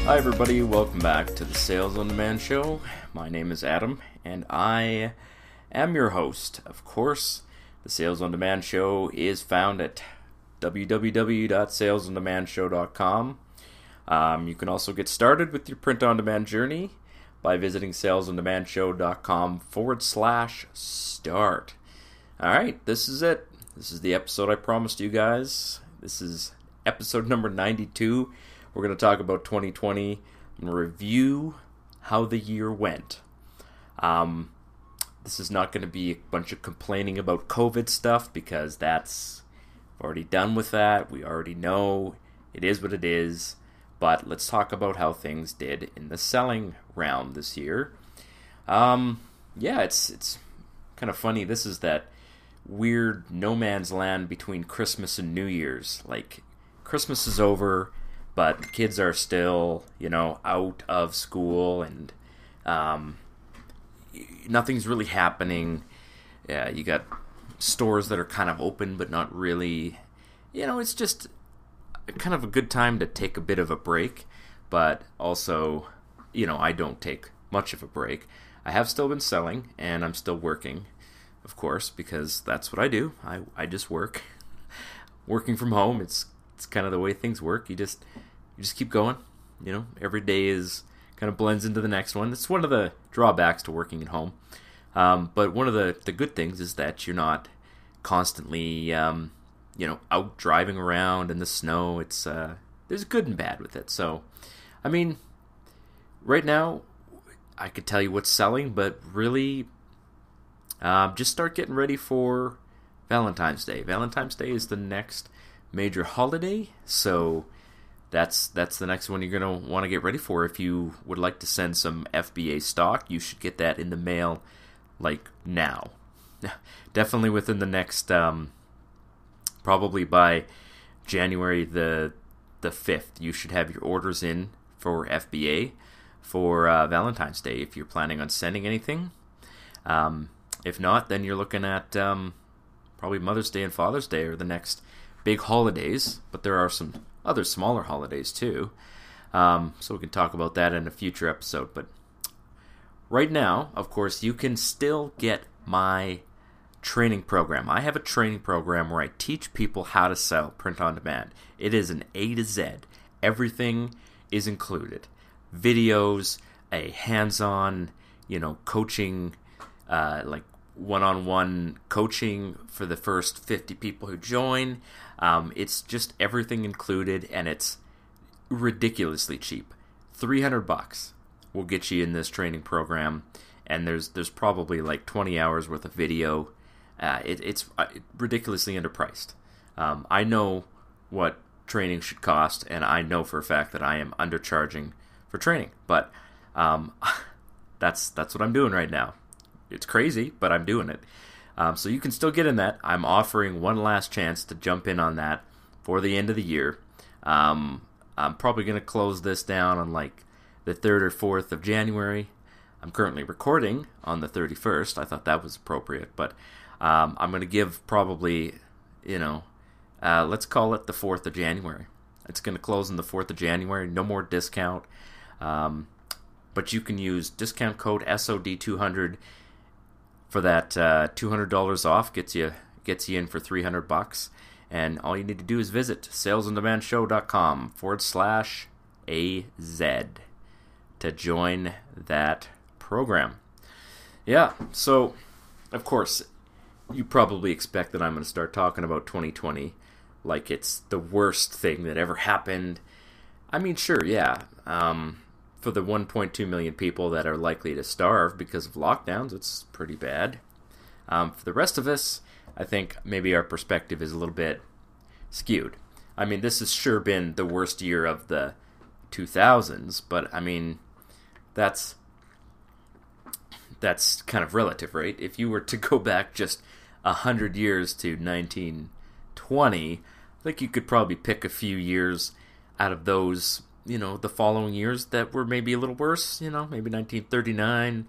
Hi everybody, welcome back to the Sales on Demand Show. My name is Adam, and I am your host. Of course, the Sales on Demand Show is found at www.salesondemandshow.com. You can also get started with your print-on-demand journey by visiting salesondemandshow.com/start. Alright, this is it. This is the episode I promised you guys. This is episode number 92. We're going to talk about 2020 and review how the year went. This is not going to be a bunch of complaining about COVID stuff because that's already done with that. We already know it is what it is. But let's talk about how things did in the selling round this year. It's kind of funny. This is that weird no man's land between Christmas and New Year's. Like, Christmas is over, but kids are still, out of school, and nothing's really happening. Yeah, you got stores that are kind of open, but not really. It's just kind of a good time to take a bit of a break, but also, I don't take much of a break. I have still been selling, and I'm still working, of course, because that's what I do. I just work. Working from home, it's kind of the way things work. You just keep going. Every day is kind of blends into the next one. It's one of the drawbacks to working at home. But one of the good things is that you're not constantly, out driving around in the snow. It's there's good and bad with it. So, right now, I could tell you what's selling, but really, just start getting ready for Valentine's Day. Valentine's Day is the next major holiday, so that's the next one you're going to want to get ready for. If you would like to send some FBA stock, you should get that in the mail, like, now. Definitely within the next, probably by January the 5th, you should have your orders in for FBA for Valentine's Day if you're planning on sending anything. If not, then you're looking at probably Mother's Day and Father's Day are the next big holidays, but there are some other smaller holidays too. So we can talk about that in a future episode. But right now, of course, you can still get my training program. I have a training program where I teach people how to sell print on demand. It is an A to Z. Everything is included. Videos, a hands-on, coaching, like one-on-one coaching for the first 50 people who join. It's just everything included, and it's ridiculously cheap. $300 will get you in this training program, and there's probably like 20 hours worth of video. It's ridiculously underpriced. I know what training should cost, and I know for a fact that I am undercharging for training, but that's what I'm doing right now. It's crazy, but I'm doing it. So you can still get in that. I'm offering one last chance to jump in on that for the end of the year. I'm probably going to close this down on like the 3rd or 4th of January. I'm currently recording on the 31st. I thought that was appropriate, but I'm going to give probably, let's call it the 4th of January. It's going to close on the 4th of January. No more discount. But you can use discount code SOD200 for that $200 off. Gets you in for $300, and all you need to do is visit salesondemandshow.com/AZ to join that program. Yeah, so of course you probably expect that I'm going to start talking about 2020 like it's the worst thing that ever happened. Sure, yeah. For the 1.2 million people that are likely to starve because of lockdowns, it's pretty bad. For the rest of us, I think maybe our perspective is a little bit skewed. This has sure been the worst year of the 2000s, but that's kind of relative, right? If you were to go back just 100 years to 1920, I think you could probably pick a few years out of those, the following years that were maybe a little worse, maybe 1939,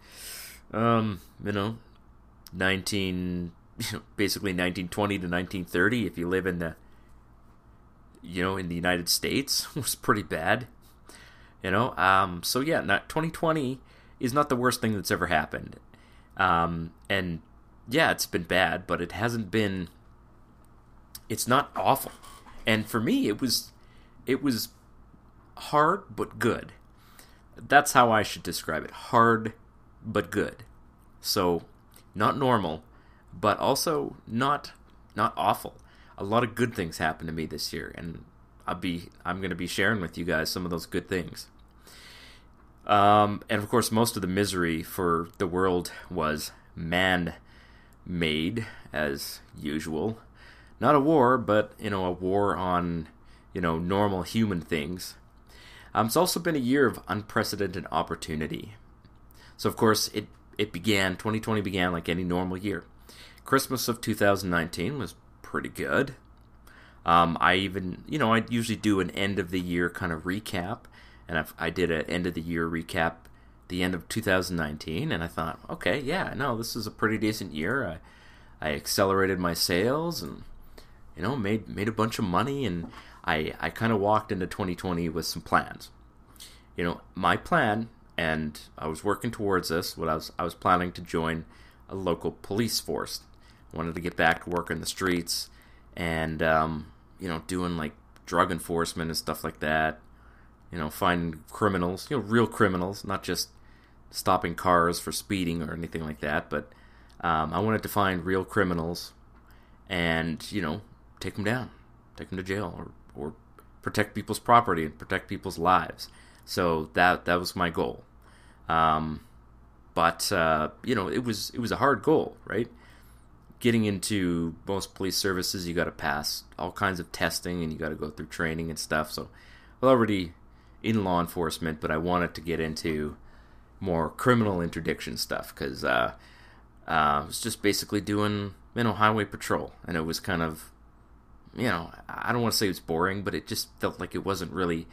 basically 1920 to 1930, if you live in the, in the United States, was pretty bad. So yeah, 2020 is not the worst thing that's ever happened. And yeah, it's been bad, but it hasn't been. It's not awful. And for me, it was hard but good. That's how I should describe it. Hard but good. So not normal, but also not awful. A lot of good things happened to me this year, and I'm going to be sharing with you guys some of those good things. And of course, most of the misery for the world was man-made, as usual. Not a war, but a war on normal human things. It's also been a year of unprecedented opportunity. So of course, 2020 began like any normal year. Christmas of 2019 was pretty good. I usually do an end of the year kind of recap, and I did an end of the year recap the end of 2019, and I thought, okay, yeah, no, this is a pretty decent year. I accelerated my sales and made a bunch of money, and I kind of walked into 2020 with some plans. My plan, and I was working towards this. I was planning to join a local police force. I wanted to get back to work in the streets, and doing like drug enforcement and stuff like that. Finding criminals, real criminals, not just stopping cars for speeding or anything like that. But I wanted to find real criminals, and take them down, take them to jail, or protect people's property and protect people's lives. So that was my goal. But it was a hard goal, right? Getting into most police services, you got to pass all kinds of testing, and you got to go through training and stuff. So I was already in law enforcement, but I wanted to get into more criminal interdiction stuff, because I was just basically doing highway patrol, and it was kind of I don't want to say it was boring, but it just felt like it wasn't really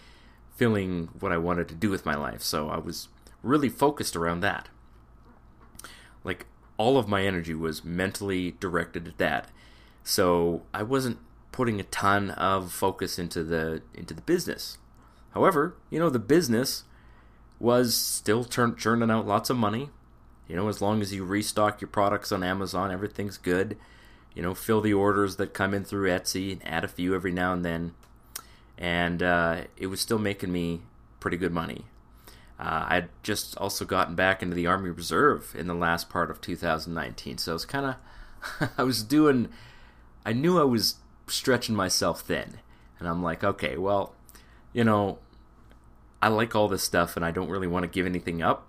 filling what I wanted to do with my life. So I was really focused around that. Like, all of my energy was mentally directed at that. So I wasn't putting a ton of focus into the business. However, the business was still churning out lots of money. As long as you restock your products on Amazon, everything's good. Fill the orders that come in through Etsy and add a few every now and then. And it was still making me pretty good money. I'd just also gotten back into the Army Reserve in the last part of 2019. So I was kind of, I knew I was stretching myself thin. And I'm like, okay, well, I like all this stuff and I don't really want to give anything up.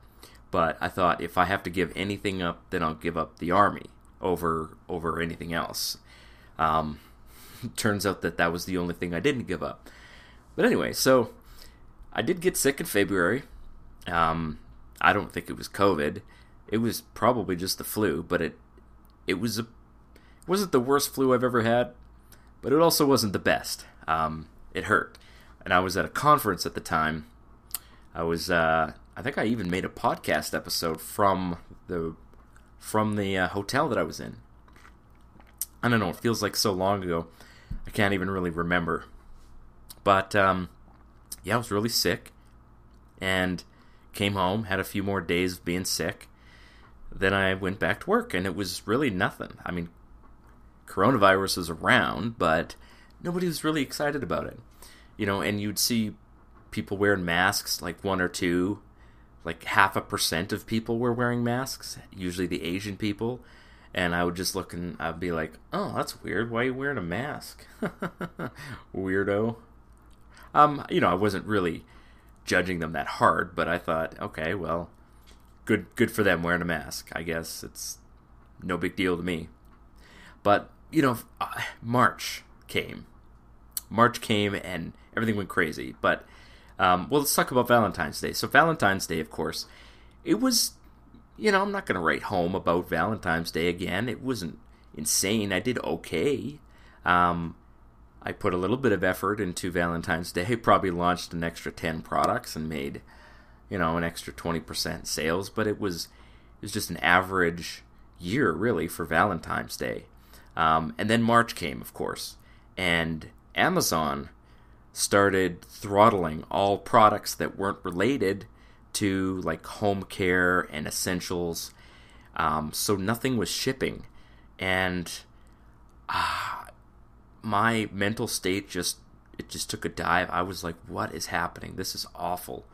But I thought if I have to give anything up, then I'll give up the Army over anything else. Turns out that was the only thing I didn't give up. But anyway, so I did get sick in February. I don't think it was COVID. It was probably just the flu, but it wasn't the worst flu I've ever had, but it also wasn't the best. It hurt. And I was at a conference at the time. I think I even made a podcast episode from the hotel that I was in. I don't know, it feels like so long ago. I can't even really remember. But, yeah, I was really sick. And came home, had a few more days of being sick. Then I went back to work, and it was really nothing. I mean, coronavirus was around, but nobody was really excited about it. And you'd see people wearing masks, like 1 or 2, like 0.5% of people were wearing masks, usually the Asian people. And I would just look and I'd be like, oh, that's weird. Why are you wearing a mask? Weirdo. I wasn't really judging them that hard, but I thought, okay, well, good for them wearing a mask. I guess it's no big deal to me. But, March came. And everything went crazy. But, let's talk about Valentine's Day. So Valentine's Day, of course, it was, I'm not going to write home about Valentine's Day again. It wasn't insane. I did okay. I put a little bit of effort into Valentine's Day, probably launched an extra 10 products and made, an extra 20% sales, but it was just an average year, really, for Valentine's Day. And then March came, of course, and Amazon started throttling all products that weren't related to like home care and essentials. So nothing was shipping, and my mental state just took a dive. I was like, what is happening? This is awful.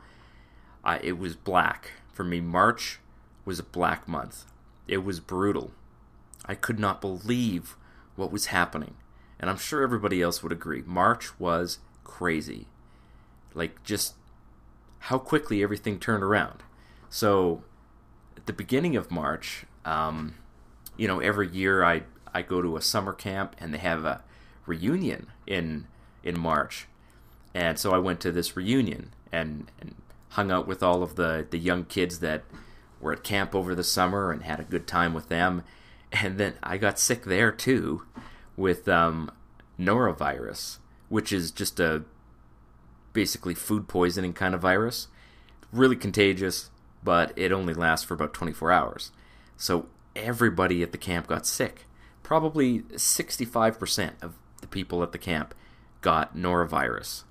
It was black. For me, March was a black month. It was brutal. I could not believe what was happening. And I'm sure everybody else would agree. March was crazy. Like, just how quickly everything turned around. So, at the beginning of March, every year I go to a summer camp, and they have a reunion in March. And so I went to this reunion and hung out with all of the young kids that were at camp over the summer and had a good time with them. And then I got sick there too with norovirus, which is just a basically food poisoning kind of virus. Really contagious, but it only lasts for about 24 hours. So everybody at the camp got sick. Probably 65% of the people at the camp got norovirus.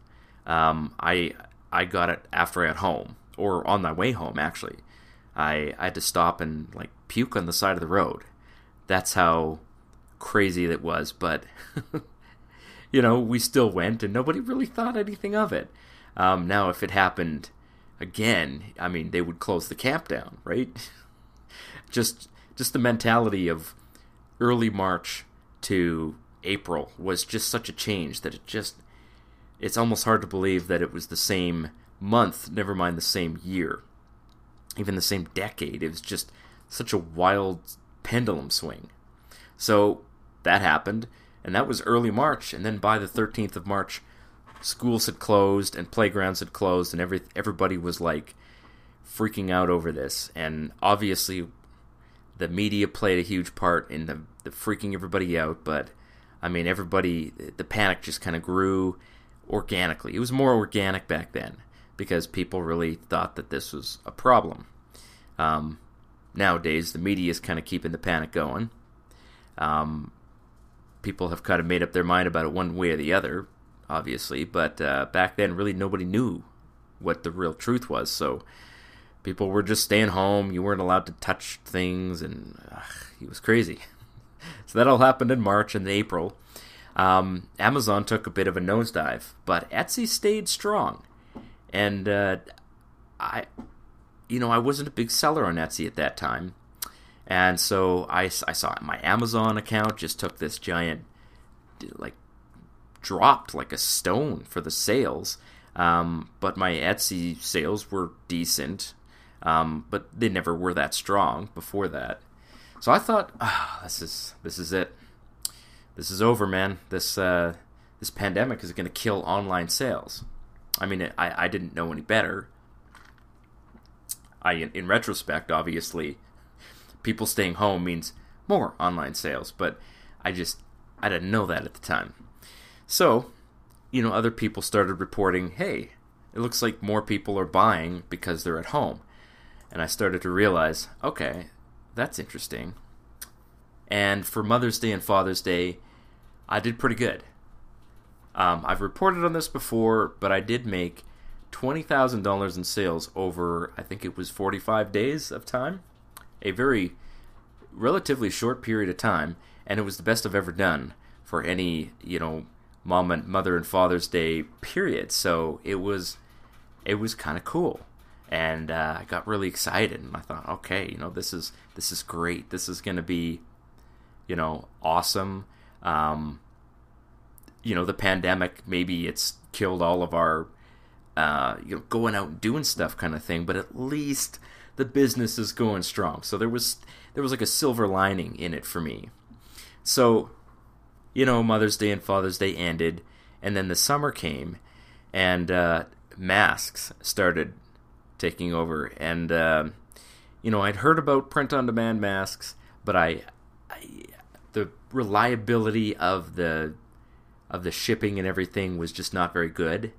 I got it after I got home, or on my way home, actually. I had to stop and like puke on the side of the road. That's how crazy it was, but we still went, and nobody really thought anything of it. Now, if it happened again, I mean, they would close the camp down, right? just the mentality of early March to April was just such a change that it's almost hard to believe that it was the same month, never mind the same year, even the same decade. It was just such a wild pendulum swing. So that happened, and that was early March, and then by the 13th of March, schools had closed and playgrounds had closed, and everybody was like freaking out over this. And obviously the media played a huge part in the freaking everybody out, but I mean, the panic just kind of grew organically. It was more organic back then because people really thought that this was a problem. Nowadays, the media is kind of keeping the panic going. People have kind of made up their mind about it one way or the other, obviously, but back then, really nobody knew what the real truth was, so people were just staying home. You weren't allowed to touch things, and it was crazy. So that all happened in March and April. Amazon took a bit of a nosedive, but Etsy stayed strong. And I wasn't a big seller on Etsy at that time. And so I saw my Amazon account just took this giant, dropped like a stone for the sales. But my Etsy sales were decent, but they never were that strong before that. So I thought, this is it. This is over, man. This pandemic is going to kill online sales. I mean, I didn't know any better. In retrospect, obviously, people staying home means more online sales, but I didn't know that at the time. So, other people started reporting, hey, it looks like more people are buying because they're at home. And I started to realize, okay, that's interesting. And for Mother's Day and Father's Day, I did pretty good. I've reported on this before, but I did make $20,000 in sales over, I think it was 45 days of time. A very relatively short period of time, and it was the best I've ever done for any, Mother and Father's Day period. So it was kind of cool. And I got really excited, and I thought, okay, this is great. This is going to be, awesome. The pandemic, maybe it's killed all of our, going out and doing stuff kind of thing, but at least the business is going strong. So there was like a silver lining in it for me. So, Mother's Day and Father's Day ended, and then the summer came, and masks started taking over. And, I'd heard about print-on-demand masks, but the reliability of the shipping and everything was just not very good.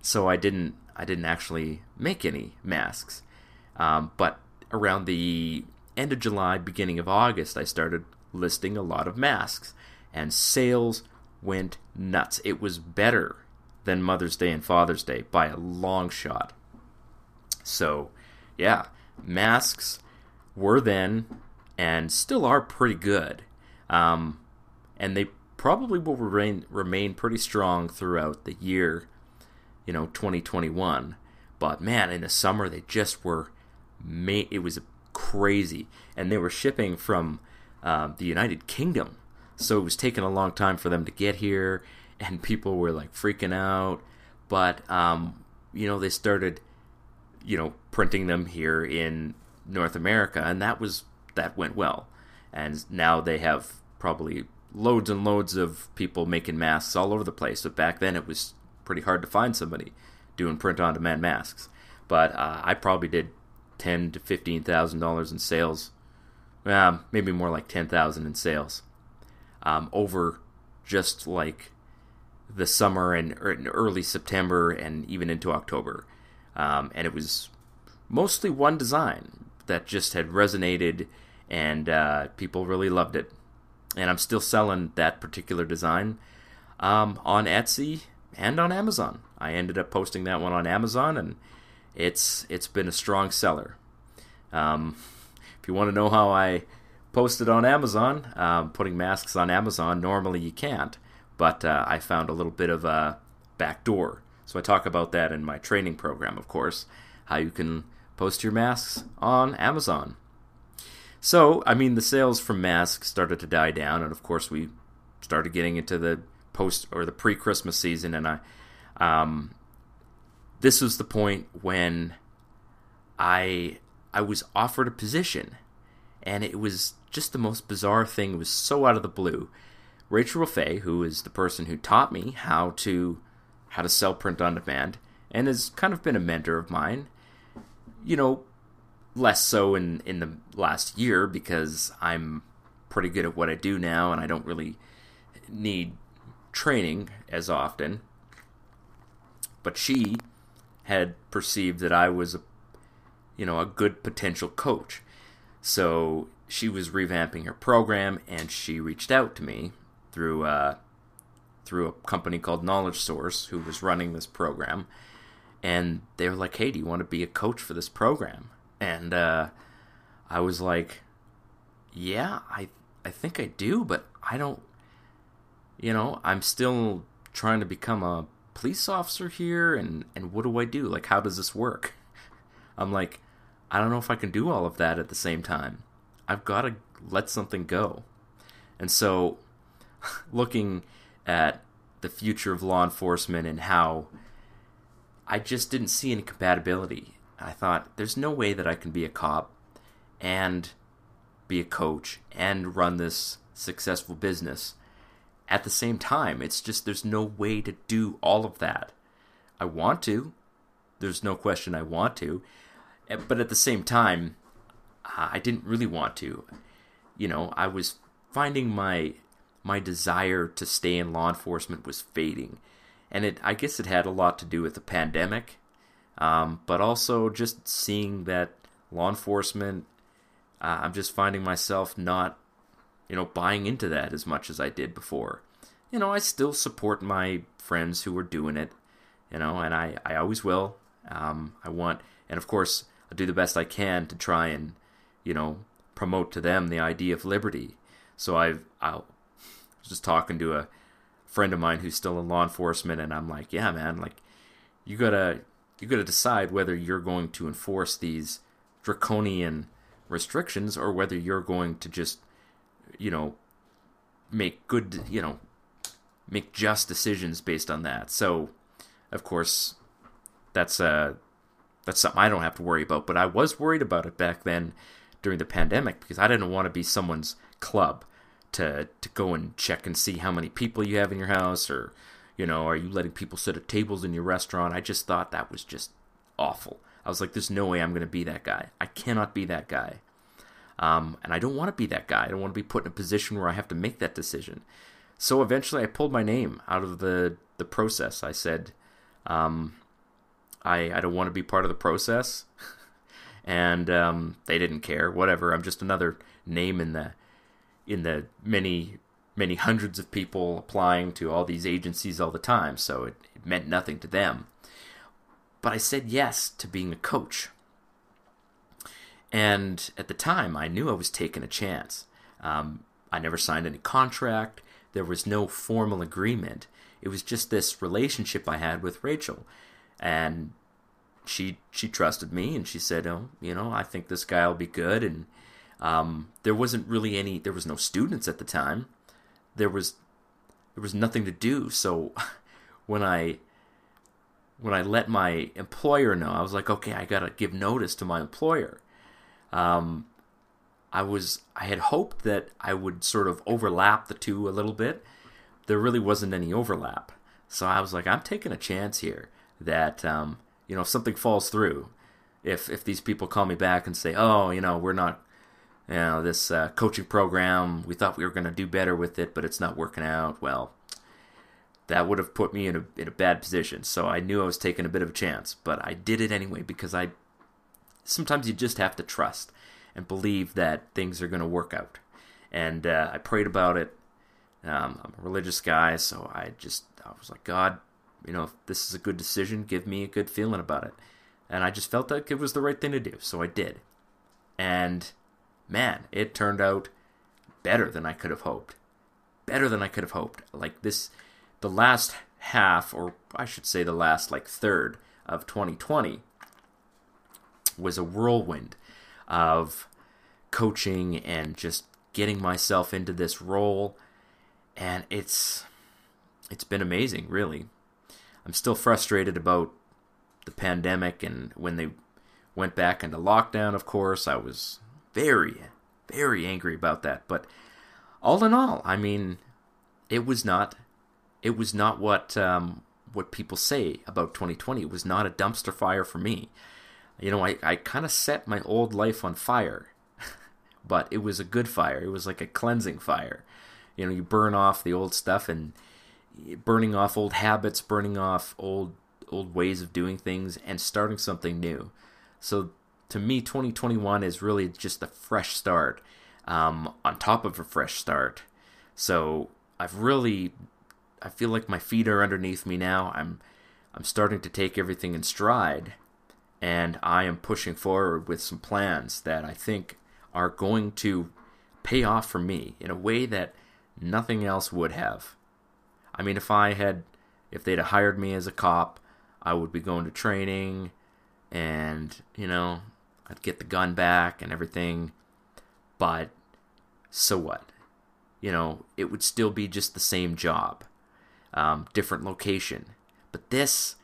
So I didn't actually make any masks. But around the end of July, beginning of August, I started listing a lot of masks, and sales went nuts. It was better than Mother's Day and Father's Day by a long shot. So, yeah, masks were then and still are pretty good. And they probably will remain pretty strong throughout the year, 2021. But man, in the summer they just were, it was crazy. And they were shipping from the United Kingdom. So it was taking a long time for them to get here, and people were like freaking out. But, they started, printing them here in North America, and that went well. And now they have probably loads and loads of people making masks all over the place. But back then it was pretty hard to find somebody doing print-on-demand masks. But I probably did $10,000 to $15,000 in sales. Maybe more like $10,000 in sales over just like the summer and early September and even into October. And it was mostly one design that just had resonated, and people really loved it. And I'm still selling that particular design on Etsy and on Amazon. I ended up posting that one on Amazon, and it's been a strong seller. If you want to know how I posted on Amazon, putting masks on Amazon, normally you can't, but I found a little bit of a back door. So I talk about that in my training program, of course, how you can post your masks on Amazon. So, the sales from masks started to die down, and of course we started getting into the post or the pre-Christmas season, and this was the point when I was offered a position, and it was just the most bizarre thing. It was so out of the blue. Rachel Raffay, who is the person who taught me how to sell print on demand, and has kind of been a mentor of mine, less so in the last year because I'm pretty good at what I do now and I don't really need training as often. But she had perceived that I was a good potential coach. So she was revamping her program, and she reached out to me through a company called Knowledge Source, who was running this program. And they were like, hey, do you want to be a coach for this program? And I was like, yeah, I think I do, but I don't, I'm still trying to become a police officer here, and what do I do? Like, how does this work? I'm like, I don't know if I can do all of that at the same time. I've got to let something go. And so, looking at the future of law enforcement and how I just didn't see any compatibility, I thought, there's no way that I can be a cop and be a coach and run this successful business at the same time. It's just, there's no way to do all of that. I want to. There's no question I want to. But at the same time, I didn't really want to. I was finding my desire to stay in law enforcement was fading. And I guess it had a lot to do with the pandemic. But also just seeing that law enforcement, I'm just finding myself not, buying into that as much as I did before. I still support my friends who are doing it, and I always will. I want, and of course, I'll do the best I can to try and, promote to them the idea of liberty. So I was just talking to a friend of mine who's still in law enforcement, and I'm like, yeah, man, like, you gotta decide whether you're going to enforce these draconian restrictions or whether you're going to just, make good, make just decisions based on that. So, of course, that's something I don't have to worry about. But I was worried about it back then during the pandemic because I didn't want to be someone's club to go and check and see how many people you have in your house, or are you letting people sit at tables in your restaurant? I just thought that was just awful. I was like, there's no way I'm going to be that guy. I cannot be that guy. And I don't want to be that guy. I don't want to be put in a position where I have to make that decision. So eventually I pulled my name out of the process. I said, I don't want to be part of the process. And they didn't care. Whatever. I'm just another name in the many many hundreds of people applying to all these agencies all the time, so it meant nothing to them. But I said yes to being a coach. And at the time, I knew I was taking a chance. I never signed any contract. There was no formal agreement. It was just this relationship I had with Rachel. And she trusted me, and she said, oh, I think this guy will be good. And there wasn't really there was no students at the time. There was nothing to do. So when I let my employer know, I was like, okay, I gotta give notice to my employer. I had hoped that I would sort of overlap the two a little bit. There really wasn't any overlap. So I was like, I'm taking a chance here that, if something falls through, if these people call me back and say, oh, we're not, this coaching program, we thought we were going to do better with it, but it's not working out, well, that would have put me in a bad position. So I knew I was taking a bit of a chance, but I did it anyway because sometimes you just have to trust and believe that things are going to work out. And I prayed about it. I'm a religious guy, so I was like, God, if this is a good decision, give me a good feeling about it. And I just felt like it was the right thing to do, so I did. And man, it turned out better than I could have hoped. Better than I could have hoped. Like the last half, or I should say the last third of 2020 was a whirlwind of coaching and just getting myself into this role, and it's been amazing, really. I'm still frustrated about the pandemic, and when they went back into lockdown, of course, I was very, very angry about that. But all in all, I mean, it was not what people say about 2020. It was not a dumpster fire for me. I kind of set my old life on fire, but it was a good fire. It was like a cleansing fire. You burn off the old stuff, and burning off old habits, burning off old ways of doing things, and starting something new. So to me, 2021 is really just a fresh start, on top of a fresh start. So I feel like my feet are underneath me now. I'm starting to take everything in stride, and I am pushing forward with some plans that I think are going to pay off for me in a way that nothing else would have. I mean, if they'd have hired me as a cop, I would be going to training, and, I'd get the gun back and everything, but so what? It would still be just the same job, different location. But this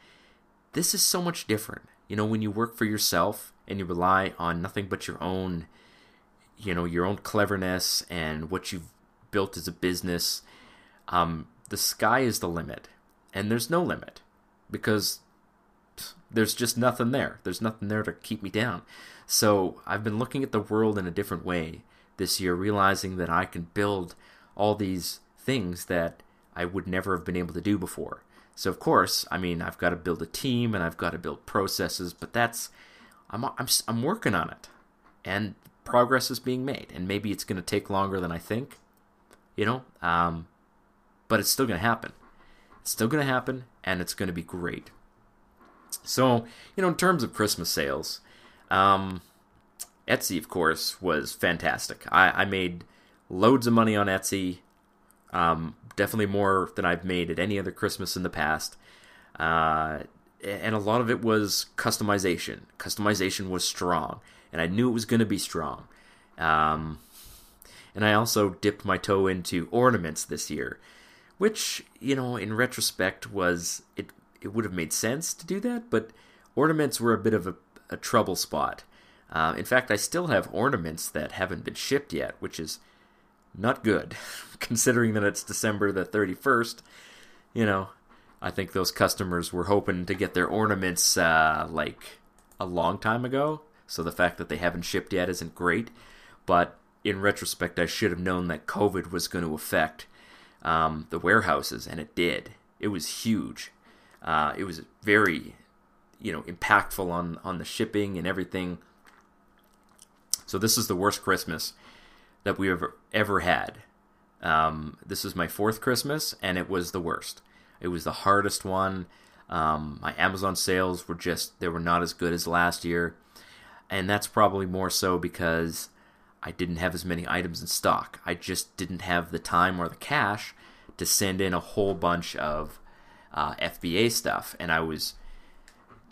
is so much different. When you work for yourself and you rely on nothing but your own cleverness and what you've built as a business, the sky is the limit. And there's no limit, because there's just nothing there. There's nothing there to keep me down. So I've been looking at the world in a different way this year, realizing that I can build all these things that I would never have been able to do before. So of course, I've got to build a team, and I've got to build processes, but I'm working on it, and progress is being made, and maybe it's going to take longer than I think, but it's still going to happen. It's still going to happen, and it's going to be great. So, in terms of Christmas sales, Etsy, of course, was fantastic. I made loads of money on Etsy. Definitely more than I've made at any other Christmas in the past. And a lot of it was customization. Customization was strong, and I knew it was going to be strong. And I also dipped my toe into ornaments this year, which, in retrospect it would have made sense to do that, but ornaments were a bit of a trouble spot. In fact, I still have ornaments that haven't been shipped yet, which is not good, considering that it's December the 31st. I think those customers were hoping to get their ornaments like a long time ago, so the fact that they haven't shipped yet isn't great. But in retrospect, I should have known that COVID was going to affect the warehouses, and it did. It was huge. It was very, impactful on the shipping and everything. So this is the worst Christmas that we ever had. This was my fourth Christmas, and it was the worst. It was the hardest one. My Amazon sales they were not as good as last year. And that's probably more so because I didn't have as many items in stock. I just didn't have the time or the cash to send in a whole bunch of FBA stuff. And I was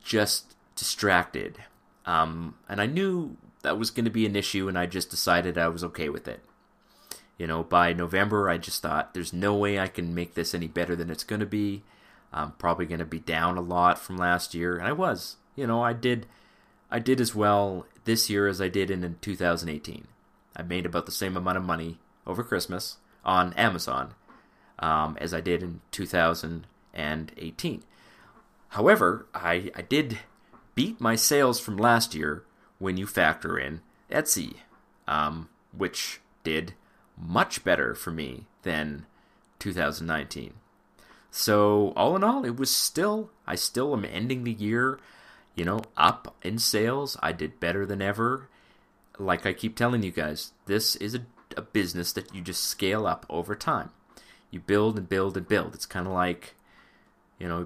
just distracted. And I knew that was going to be an issue, and I just decided I was okay with it. By November, I just thought, there's no way I can make this any better than it's going to be. I'm probably going to be down a lot from last year, and I was. I did as well this year as I did in 2018. I made about the same amount of money over Christmas on Amazon as I did in 2018. However, I did beat my sales from last year when you factor in Etsy, which did much better for me than 2019. So all in all, I still am ending the year, up in sales. I did better than ever. Like I keep telling you guys, this is a business that you just scale up over time. You build and build and build. It's kind of like,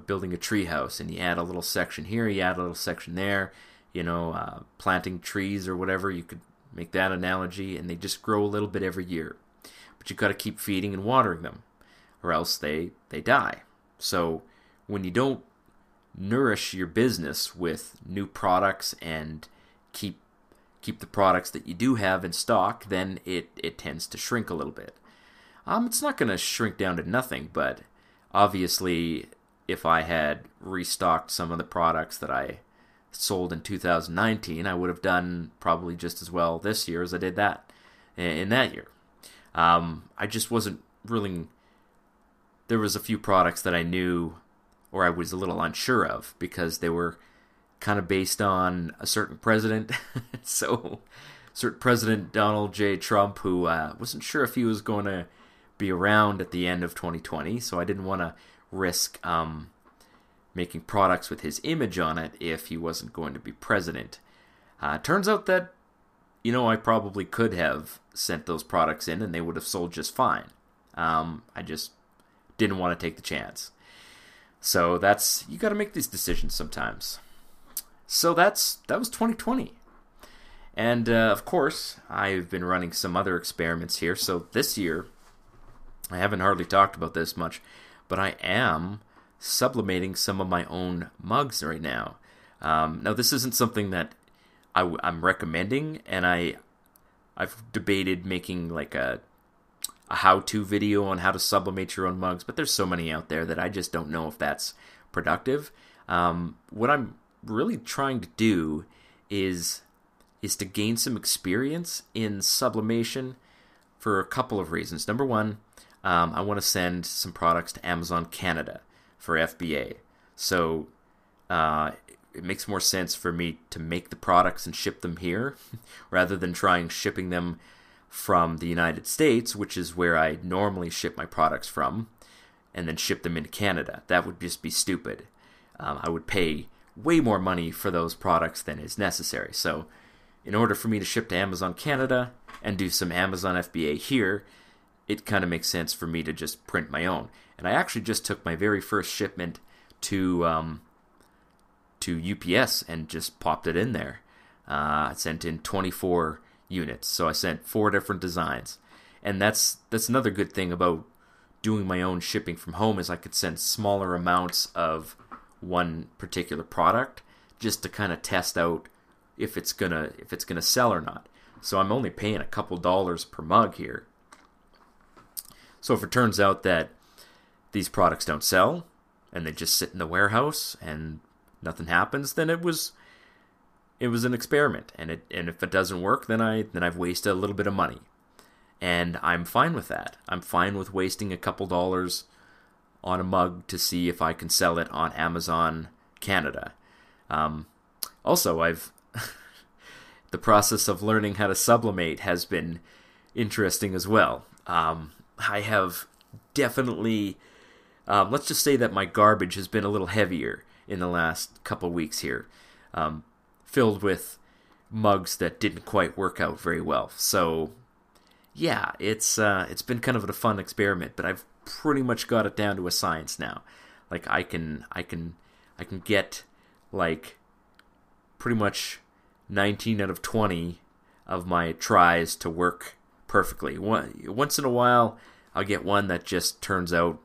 building a tree house, and you add a little section here, you add a little section there, planting trees or whatever. You could make that analogy, and they just grow a little bit every year. But you've got to keep feeding and watering them, or else they die. So when you don't nourish your business with new products and keep the products that you do have in stock, then it tends to shrink a little bit. It's not going to shrink down to nothing, but obviously if I had restocked some of the products that I sold in 2019, I would have done probably just as well this year as I did that in that year. I just wasn't really... There was a few products that I knew, or I was a little unsure of, because they were kind of based on a certain president. So, certain President Donald J. Trump, who wasn't sure if he was going to be around at the end of 2020, so I didn't want to risk making products with his image on it if he wasn't going to be president. Turns out that, I probably could have sent those products in and they would have sold just fine. I just didn't want to take the chance. So you got to make these decisions sometimes. So that was 2020. And of course, I've been running some other experiments here. So this year, I haven't hardly talked about this much, but I am sublimating some of my own mugs right now. Now, this isn't something that I'm recommending, and I've debated making like a how-to video on how to sublimate your own mugs, but there's so many out there that I just don't know if that's productive. What I'm really trying to do is to gain some experience in sublimation for a couple of reasons. Number one, I want to send some products to Amazon Canada for FBA. So it makes more sense for me to make the products and ship them here rather than trying shipping them from the United States, which is where I normally ship my products from, and then ship them into Canada. That would just be stupid. I would pay way more money for those products than is necessary. So in order for me to ship to Amazon Canada and do some Amazon FBA here, it kind of makes sense for me to just print my own. And I actually just took my very first shipment to UPS and just popped it in there. I sent in 24 units, so I sent 4 different designs. And that's another good thing about doing my own shipping from home, is I could send smaller amounts of one particular product just to kind of test out if it's gonna sell or not. So I'm only paying a couple dollars per mug here. So if it turns out that these products don't sell and they just sit in the warehouse and nothing happens, then it was an experiment, and if it doesn't work, then I've wasted a little bit of money, and I'm fine with that. I'm fine with wasting a couple dollars on a mug to see if I can sell it on Amazon Canada. Also, the process of learning how to sublimate has been interesting as well. I have definitely, let's just say that my garbage has been a little heavier in the last couple weeks here. Filled with mugs that didn't quite work out very well. So yeah, it's been kind of a fun experiment, but I've pretty much got it down to a science now. Like I can get like pretty much 19 out of 20 of my tries to work perfectly. Once in a while, I'll get one that just turns out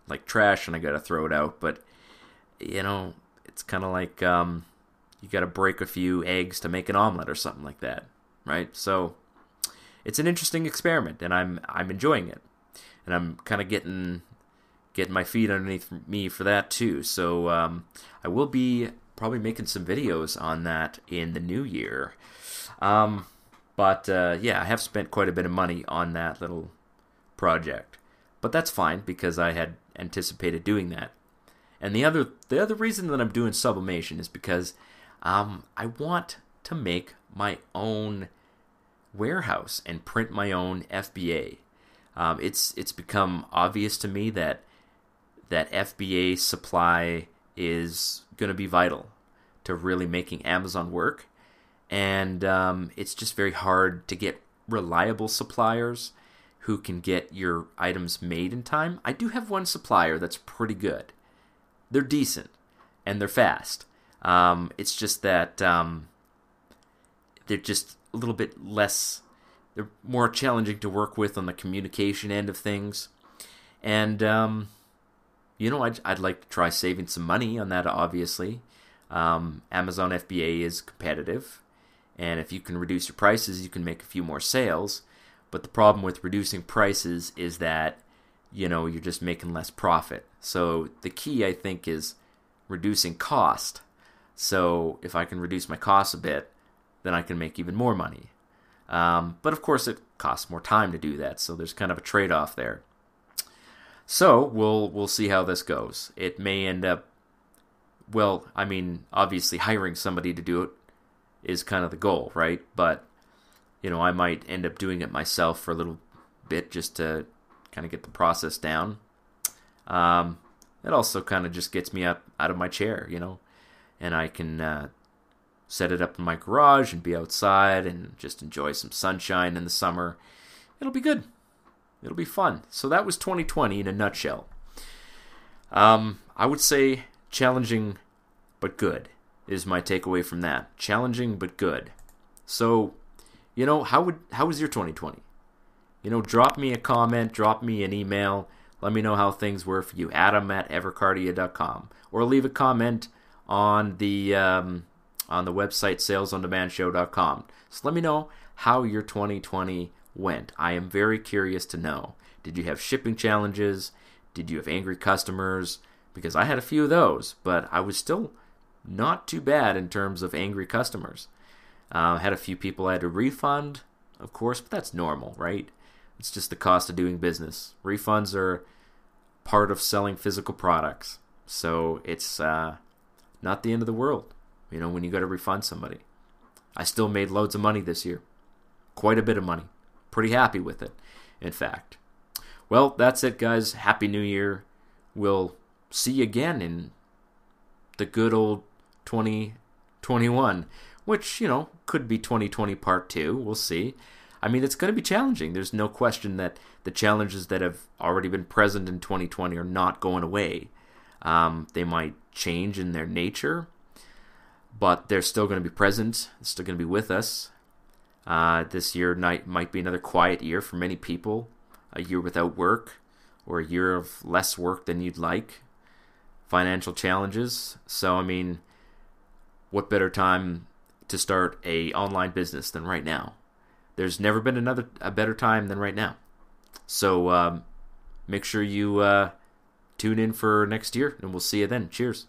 like trash and I gotta throw it out. But, it's kind of like you gotta break a few eggs to make an omelet or something like that, right? So it's an interesting experiment, and I'm enjoying it. And I'm kind of getting my feet underneath me for that too. So I will be probably making some videos on that in the new year. But yeah, I have spent quite a bit of money on that little project. But that's fine because I had anticipated doing that. And the other reason that I'm doing sublimation is because I want to make my own warehouse and print my own FBA. It's become obvious to me that FBA supply is going to be vital to really making Amazon work. And it's just very hard to get reliable suppliers who can get your items made in time. I do have one supplier that's pretty good. They're decent, and they're fast. It's just that they're just a little bit less... They're more challenging to work with on the communication end of things. And, I'd like to try saving some money on that, obviously. Amazon FBA is competitive. And if you can reduce your prices, you can make a few more sales. But the problem with reducing prices is that, you're just making less profit. So the key, I think, is reducing cost. So if I can reduce my costs a bit, then I can make even more money. But of course, it costs more time to do that. So there's kind of a trade-off there. So we'll see how this goes. It may end up, obviously hiring somebody to do it is kind of the goal, right? But, I might end up doing it myself for a little bit just to kind of get the process down. It also kind of just gets me up out of my chair, and I can set it up in my garage and be outside and just enjoy some sunshine in the summer. It'll be good. It'll be fun. So that was 2020 in a nutshell. I would say challenging but good is my takeaway from that. Challenging but good. So, how was your 2020? Drop me a comment, drop me an email. Let me know how things were for you. Adam@evercardia.com. Or leave a comment on the website salesondemandshow.com. So let me know how your 2020 went. I am very curious to know. Did you have shipping challenges? Did you have angry customers? Because I had a few of those, but I was still not too bad in terms of angry customers. I had a few people I had to refund, of course, but that's normal, right? It's just the cost of doing business. Refunds are part of selling physical products. So it's not the end of the world, when you got to refund somebody. I still made loads of money this year. Quite a bit of money. Pretty happy with it, in fact. Well, that's it, guys. Happy New Year. We'll see you again in the good old 2021, which, could be 2020 Part 2. We'll see. It's going to be challenging. There's no question that the challenges that have already been present in 2020 are not going away. They might change in their nature, but they're still going to be present. They're still going to be with us. This year might be another quiet year for many people, a year without work, or a year of less work than you'd like, financial challenges. So, what better time to start a online business than right now? There's never been a better time than right now. So make sure you tune in for next year, and we'll see you then. Cheers.